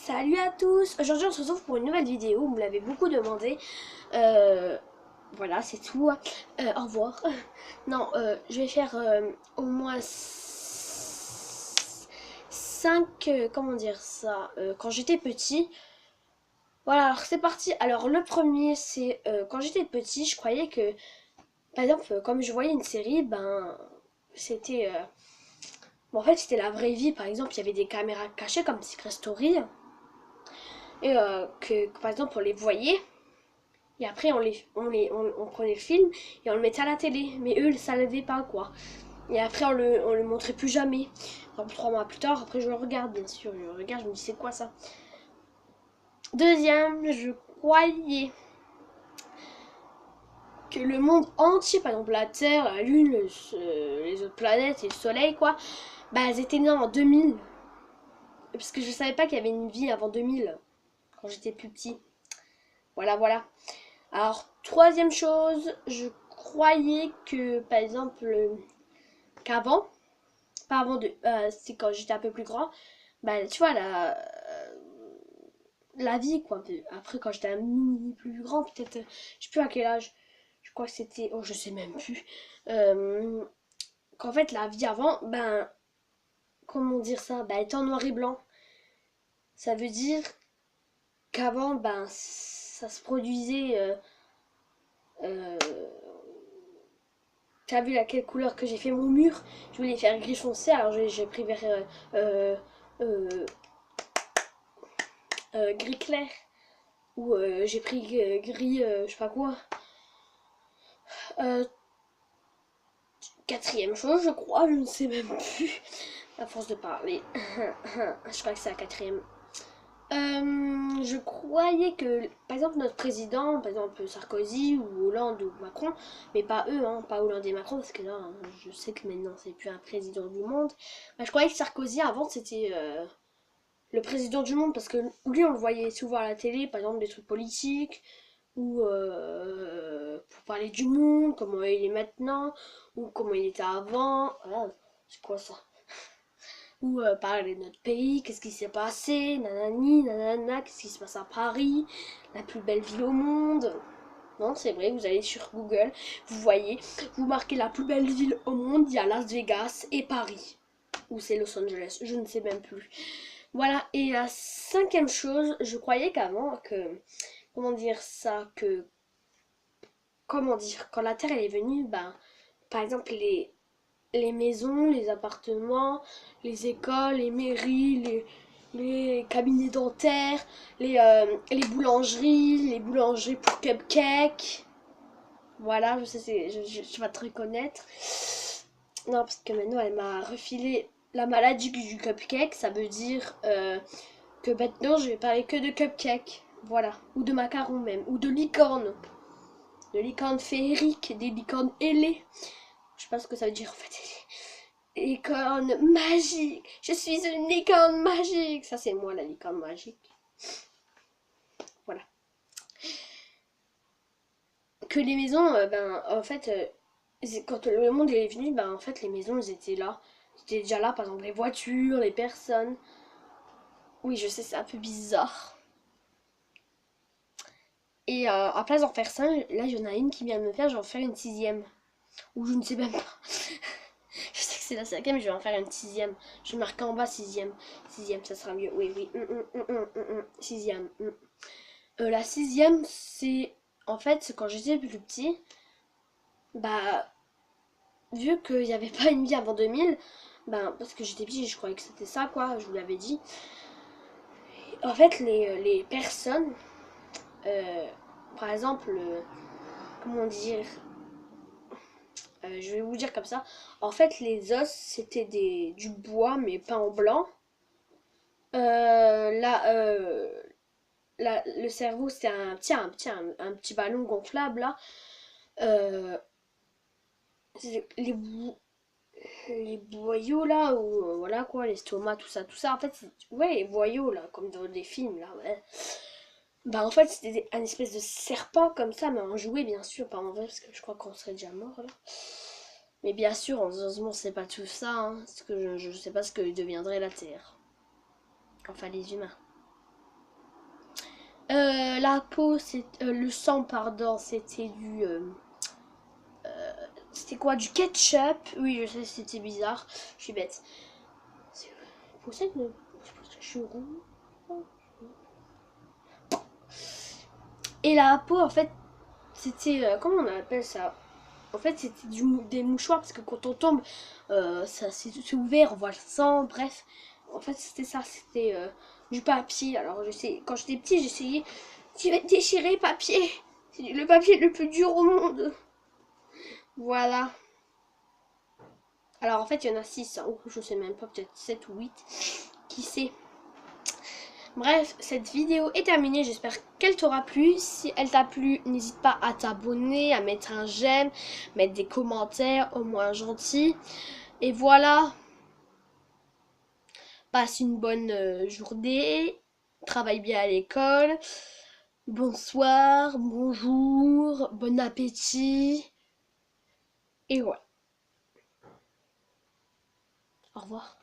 Salut à tous. Aujourd'hui on se retrouve pour une nouvelle vidéo, vous me l'avez beaucoup demandé. Voilà, c'est tout. Au revoir. Non, je vais faire au moins 5, comment dire ça, quand j'étais petit. Voilà, alors c'est parti. Alors le premier c'est quand j'étais petit, je croyais que, par exemple, comme je voyais une série, ben c'était... bon, en fait c'était la vraie vie, par exemple il y avait des caméras cachées comme Secret Story. Et par exemple on les voyait et après on prenait le film et on le mettait à la télé, mais eux ça ne savaient pas quoi. Et après on le montrait plus jamais. Donc 3 mois plus tard, après je le regarde, bien sûr, je le regarde, je me dis c'est quoi ça. Deuxième, je croyais que le monde entier, par exemple la Terre, la Lune, les autres planètes et le Soleil quoi, bah elles étaient nées en 2000. Parce que je savais pas qu'il y avait une vie avant 2000 quand j'étais plus petit. Voilà, voilà. Alors, troisième chose, je croyais que, par exemple, qu'avant, pas avant de, c'est quand j'étais un peu plus grand, bah, tu vois, la vie, quoi. Après, quand j'étais un mini plus grand, peut-être, je sais plus à quel âge, je crois que c'était, oh, je sais même plus, qu'en fait, la vie avant, ben, comment dire ça, ben, elle était en noir et blanc. Ça veut dire qu'avant, ben, ça se produisait, euh, t'as vu quelle couleur que j'ai fait mon mur? Je voulais faire gris foncé, alors j'ai pris vers euh, euh, gris clair. Ou j'ai pris gris, je sais pas quoi. Euh, Quatrième chose, je crois, je ne sais même plus. À force de parler. Je crois que c'est la quatrième. Je croyais que, par exemple, notre président, par exemple Sarkozy ou Hollande ou Macron, mais pas eux, hein, pas Hollande et Macron, parce que là, je sais que maintenant c'est plus un président du monde. Bah, je croyais que Sarkozy avant c'était le président du monde, parce que lui on le voyait souvent à la télé, par exemple des trucs politiques, ou pour parler du monde, comment il est maintenant, ou comment il était avant. Ah, c'est quoi ça? Ou parler de notre pays, qu'est-ce qui s'est passé, nanani, nanana, qu'est-ce qui se passe à Paris, la plus belle ville au monde. Non, c'est vrai, vous allez sur Google, vous voyez, vous marquez la plus belle ville au monde, il y a Las Vegas et Paris. Ou c'est Los Angeles, je ne sais même plus. Voilà, et la cinquième chose, je croyais qu'avant, que, comment dire ça, que, comment dire, quand la Terre elle est venue, ben, par exemple les maisons, les appartements, les écoles, les mairies, les cabinets dentaires, les boulangeries pour cupcakes. Voilà, je sais, je vais te reconnaître. Non, parce que maintenant elle m'a refilé la maladie du cupcake, ça veut dire que maintenant je vais parler que de cupcakes. Voilà, ou de macarons même, ou de licornes. De licornes féeriques, des licornes ailées. Je sais pas ce que ça veut dire en fait. Licorne magique. Je suis une licorne magique. Ça, c'est moi, la licorne magique. Voilà. Que les maisons, ben, en fait, quand le monde est venu, ben, en fait, les maisons, elles étaient là. C'était déjà là, par exemple, les voitures, les personnes. Oui, je sais, c'est un peu bizarre. Et à place d'en faire 5, là, il y en a une qui vient de me faire, je vais en faire une sixième. Ou je ne sais même pas. Je sais que c'est la cinquième, mais je vais en faire une sixième. Je vais marquer en bas sixième. Sixième, ça sera mieux. Oui, oui. Sixième. La sixième, c'est en fait quand j'étais plus petit, bah vu qu'il n'y avait pas une vie avant 2000, bah parce que j'étais petit, je croyais que c'était ça quoi, je vous l'avais dit. En fait, les personnes, euh, par exemple, comment dire, je vais vous dire comme ça. En fait, les os c'était du bois mais peint en blanc. Là, le cerveau c'était un petit ballon gonflable là. Euh, les, les boyaux là, ou voilà quoi, l'estomac, tout ça, en fait, ouais, les boyaux là, comme dans des films là, ouais. Bah en fait, c'était un espèce de serpent comme ça, mais en jouet bien sûr, pas en vrai, parce que je crois qu'on serait déjà mort là. Mais bien sûr, heureusement, c'est pas tout ça, hein, parce que je sais pas ce que deviendrait la Terre. Enfin, les humains. La peau, c'est le sang, pardon, c'était c'était quoi, du ketchup. Oui, je sais, c'était bizarre. Je suis bête. C'est possible que je suis roux. Et la peau, en fait, c'était comment on appelle ça? En fait, c'était des mouchoirs parce que quand on tombe, ça c'est ouvert, on voit le sang. Bref, en fait, c'était ça, c'était du papier. Alors, quand j'étais petit, j'essayais de déchirer papier. C'est le papier le plus dur au monde. Voilà. Alors, en fait, il y en a 6, ou je sais même pas, peut-être 7 ou 8. Qui sait? Bref, cette vidéo est terminée, j'espère qu'elle t'aura plu. Si elle t'a plu, n'hésite pas à t'abonner, à mettre un j'aime, mettre des commentaires, au moins gentils. Et voilà, passe une bonne journée, travaille bien à l'école. Bonsoir, bonjour, bon appétit. Et voilà. Au revoir.